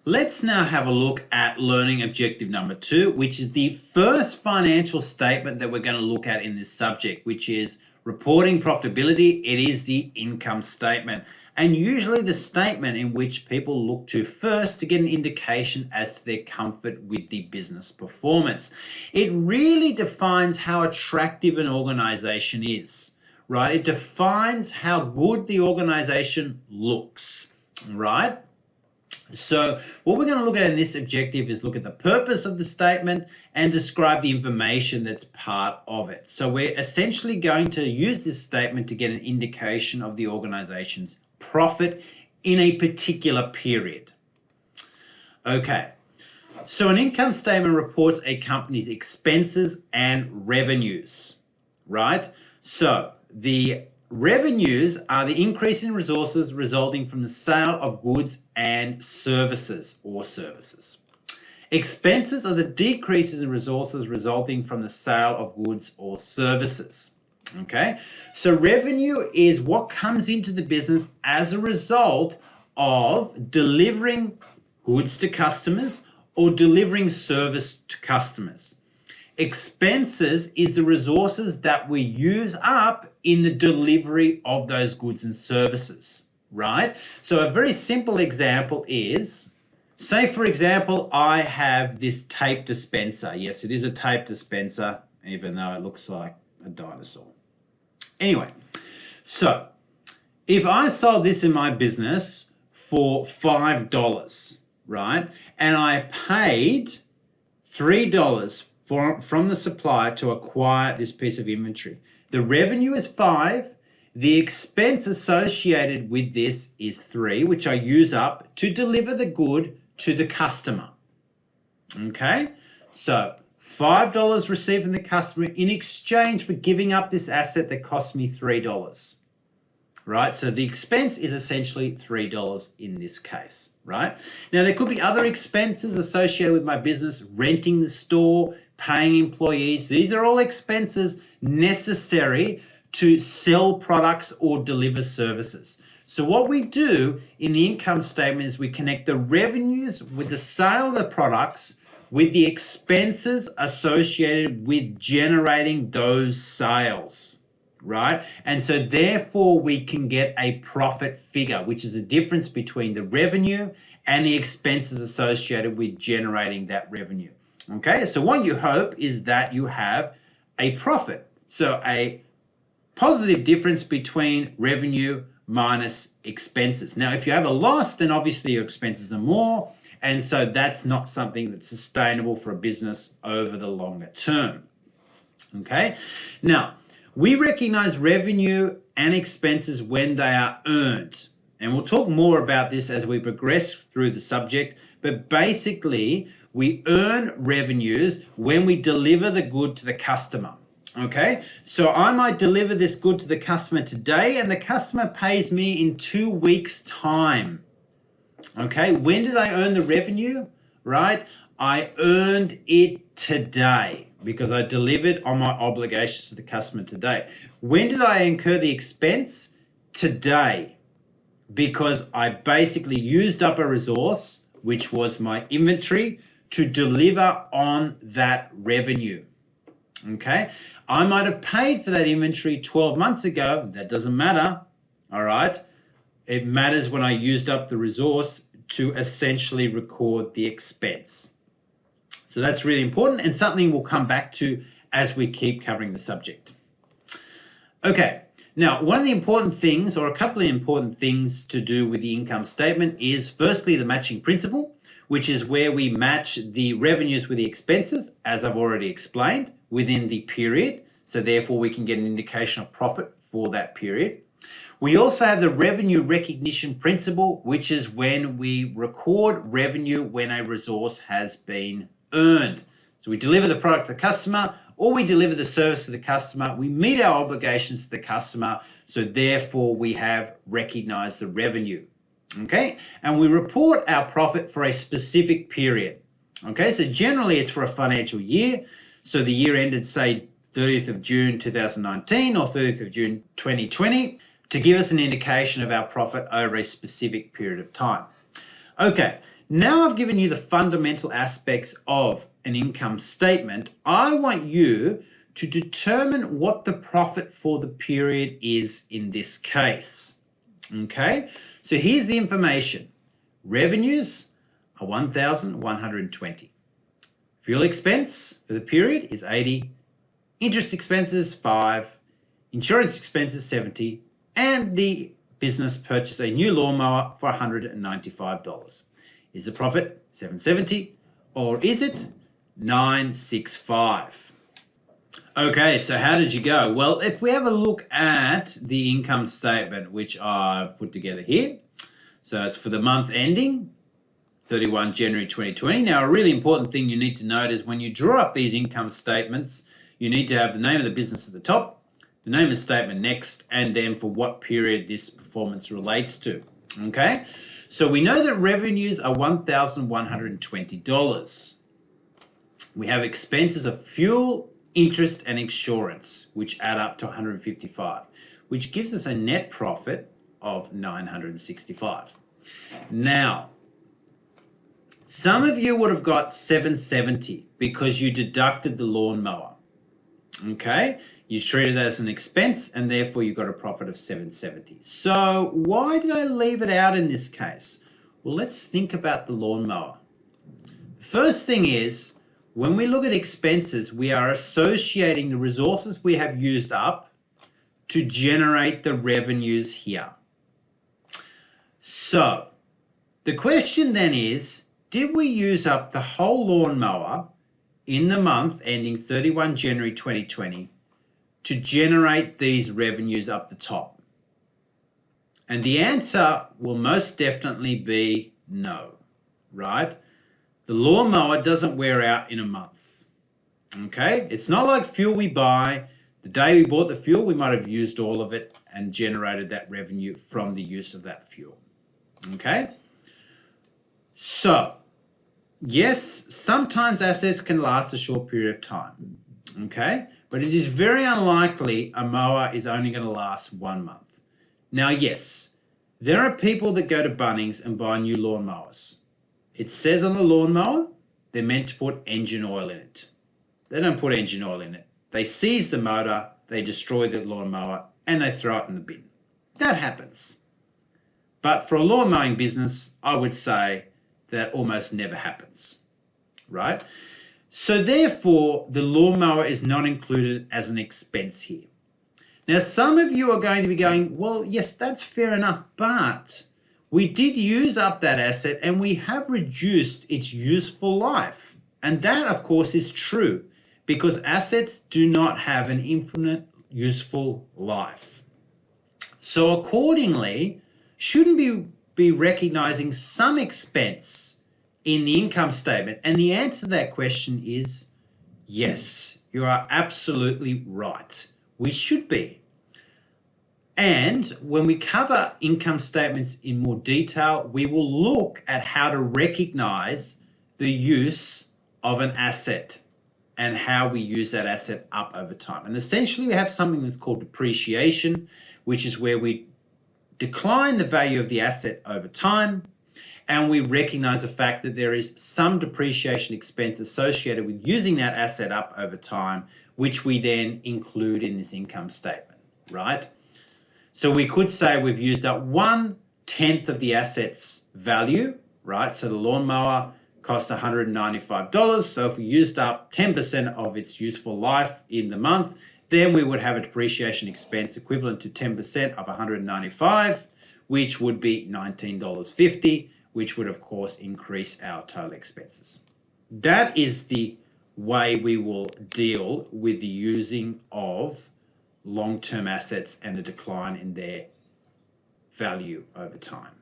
Let's now have a look at learning objective number 2, which is the first financial statement that we're going to look at in this subject, which is reporting profitability. It is the income statement, and usually the statement in which people look to first to get an indication as to their comfort with the business performance. It really defines how attractive an organization is, right? It defines how good the organization looks, right? So what we're going to look at in this objective is look at the purpose of the statement and describe the information that's part of it. So we're essentially going to use this statement to get an indication of the organization's profit in a particular period. Okay, so an income statement reports a company's expenses and revenues, right? So the revenues are the increase in resources resulting from the sale of goods and services or services. Expenses are the decreases in resources resulting from the sale of goods or services. Okay, so revenue is what comes into the business as a result of delivering goods to customers or delivering service to customers. Expenses is the resources that we use up in the delivery of those goods and services, right? So a very simple example is, say for example, I have this tape dispenser. Yes, it is a tape dispenser, even though it looks like a dinosaur. Anyway, so if I sold this in my business for $5, right, and I paid $3 from the supplier to acquire this piece of inventory. The revenue is $5. The expense associated with this is $3, which I use up to deliver the good to the customer. Okay, so $5 received from the customer in exchange for giving up this asset that cost me $3. Right, so the expense is essentially $3 in this case, right? Now, there could be other expenses associated with my business, renting the store, paying employees. These are all expenses necessary to sell products or deliver services. So what we do in the income statement is we connect the revenues with the sale of the products with the expenses associated with generating those sales. Right? And so therefore we can get a profit figure, which is the difference between the revenue and the expenses associated with generating that revenue. Okay, so what you hope is that you have a profit. So a positive difference between revenue minus expenses. Now, if you have a loss, then obviously your expenses are more. And so that's not something that's sustainable for a business over the longer term. Okay, now, we recognize revenue and expenses when they are earned. And we'll talk more about this as we progress through the subject. But basically, we earn revenues when we deliver the good to the customer. Okay, so I might deliver this good to the customer today and the customer pays me in 2 weeks' time. Okay, when did I earn the revenue? Right, I earned it today, because I delivered on my obligations to the customer today. When did I incur the expense? Today, because I basically used up a resource, which was my inventory, to deliver on that revenue. Okay, I might have paid for that inventory 12 months ago. That doesn't matter, all right? It matters when I used up the resource to essentially record the expense. So that's really important and something we'll come back to as we keep covering the subject. Okay, now one of the important things, or a couple of important things to do with the income statement is firstly the matching principle, which is where we match the revenues with the expenses, as I've already explained, within the period. So therefore we can get an indication of profit for that period. We also have the revenue recognition principle, which is when we record revenue when a resource has been earned. So we deliver the product to the customer or we deliver the service to the customer. We meet our obligations to the customer. So therefore we have recognized the revenue. Okay. And we report our profit for a specific period. Okay. So generally it's for a financial year. So the year ended, say, 30th of June 2019 or 30th of June 2020 to give us an indication of our profit over a specific period of time. Okay. Now I've given you the fundamental aspects of an income statement. I want you to determine what the profit for the period is in this case. Okay, so here's the information. Revenues are 1,120. Fuel expense for the period is 80. Interest expenses 5. Insurance expenses 70. And the business purchased a new lawnmower for $195. Is the profit 770 or is it 965? Okay, so how did you go? Well, if we have a look at the income statement, which I've put together here, so it's for the month ending 31 January 2020. Now, a really important thing you need to note is when you draw up these income statements, you need to have the name of the business at the top, the name of the statement next, and then for what period this performance relates to. Okay, so we know that revenues are $1,120. We have expenses of fuel, interest, and insurance, which add up to $155, which gives us a net profit of $965. Now, some of you would have got $770 because you deducted the lawnmower. Okay, you treated it as an expense and therefore you got a profit of $770. So why did I leave it out in this case? Well, let's think about the lawnmower. The first thing is, when we look at expenses, we are associating the resources we have used up to generate the revenues here. So the question then is, did we use up the whole lawnmower in the month ending 31 January 2020 to generate these revenues up the top? And the answer will most definitely be no, right? The lawnmower doesn't wear out in a month, okay? It's not like fuel we buy. The day we bought the fuel, we might have used all of it and generated that revenue from the use of that fuel, okay? So, yes, sometimes assets can last a short period of time, okay? But it is very unlikely a mower is only going to last 1 month. Now, yes, there are people that go to Bunnings and buy new lawnmowers. It says on the lawnmower, they're meant to put engine oil in it. They don't put engine oil in it. They seize the motor, they destroy the lawnmower, and they throw it in the bin. That happens. But for a lawn mowing business, I would say that almost never happens, right? So therefore, the lawnmower is not included as an expense here. Now, some of you are going to be going, well, yes, that's fair enough, but we did use up that asset and we have reduced its useful life. And that, of course, is true because assets do not have an infinite useful life. So accordingly, shouldn't be recognizing some expense in the income statement? And the answer to that question is yes, you are absolutely right. We should be. And when we cover income statements in more detail, we will look at how to recognize the use of an asset and how we use that asset up over time. And essentially, we have something that's called depreciation, which is where we decline the value of the asset over time, and we recognize the fact that there is some depreciation expense associated with using that asset up over time, which we then include in this income statement, right? So we could say we've used up 1/10 of the asset's value, right? So the lawnmower cost $195. So if we used up 10% of its useful life in the month, then we would have a depreciation expense equivalent to 10% of $195, which would be $19.50, which would of course increase our total expenses. That is the way we will deal with the using of long-term assets and the decline in their value over time.